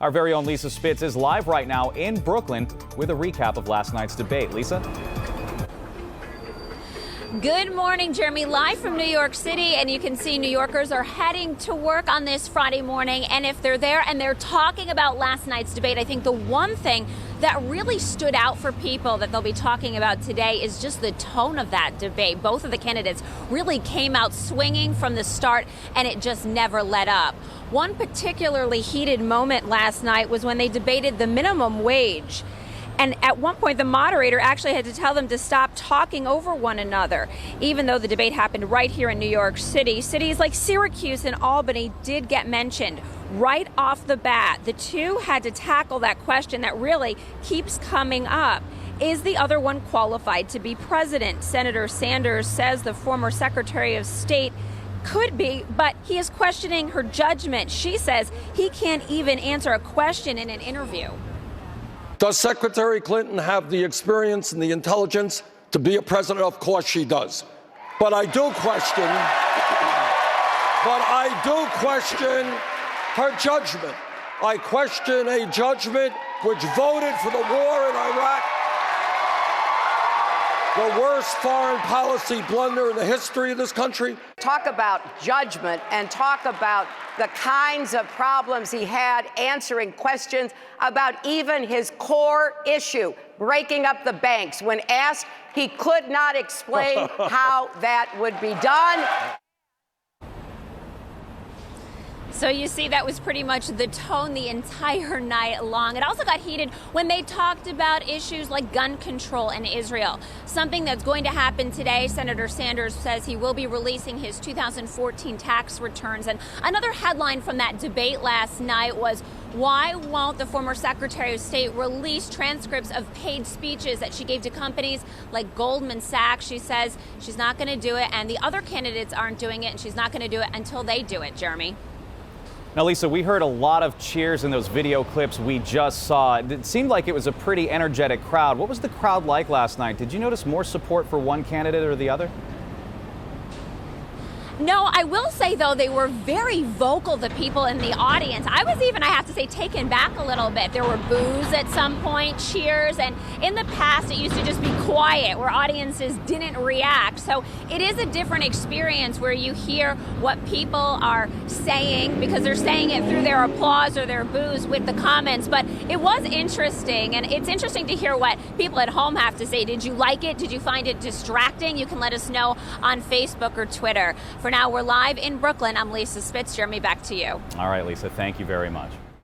Our very own Lisa Spitz is live right now in Brooklyn with a recap of last night's debate. Lisa? Good morning, Jeremy. Live from New York City, and you can see New Yorkers are heading to work on this Friday morning. And if they're there and they're talking about last night's debate, I think the one thing that really stood out for people that they'll be talking about today is just the tone of that debate. Both of the candidates really came out swinging from the start, and it just never let up. One particularly heated moment last night was when they debated the minimum wage. And at one point, the moderator actually had to tell them to stop talking over one another. Even though the debate happened right here in New York City, cities like Syracuse and Albany did get mentioned. Right off the bat, the two had to tackle that question that really keeps coming up. Is the other one qualified to be president? Senator Sanders says the former Secretary of State could be, but he is questioning her judgment. She says he can't even answer a question in an interview. Does Secretary Clinton have the experience and the intelligence to be a president? Of course she does. But I do question her judgment. I question a judgment which voted for the war in Iraq, the worst foreign policy blunder in the history of this country. Talk about judgment and talk about the kinds of problems he had answering questions about even his core issue, breaking up the banks. When asked, he could not explain how that would be done. So you see, that was pretty much the tone the entire night long. It also got heated when they talked about issues like gun control in Israel, something that's going to happen today. Senator Sanders says he will be releasing his 2014 tax returns. And another headline from that debate last night was, why won't the former Secretary of State release transcripts of paid speeches that she gave to companies like Goldman Sachs? She says she's not going to do it, and the other candidates aren't doing it, and she's not going to do it until they do it. Jeremy? Now, Lisa, we heard a lot of cheers in those video clips we just saw. It seemed like it was a pretty energetic crowd. What was the crowd like last night? Did you notice more support for one candidate or the other? No, I will say, though, they were very vocal, the people in the audience. I was even, I have to say, taken back a little bit. There were boos at some point, cheers, and in the past it used to just be quiet where audiences didn't react. So it is a different experience where you hear what people are saying because they're saying it through their applause or their boos with the comments. But it was interesting, and it's interesting to hear what people at home have to say. Did you like it? Did you find it distracting? You can let us know on Facebook or Twitter. For now, we're live in Brooklyn. I'm Lisa Spitz. Jeremy, back to you. All right, Lisa, thank you very much.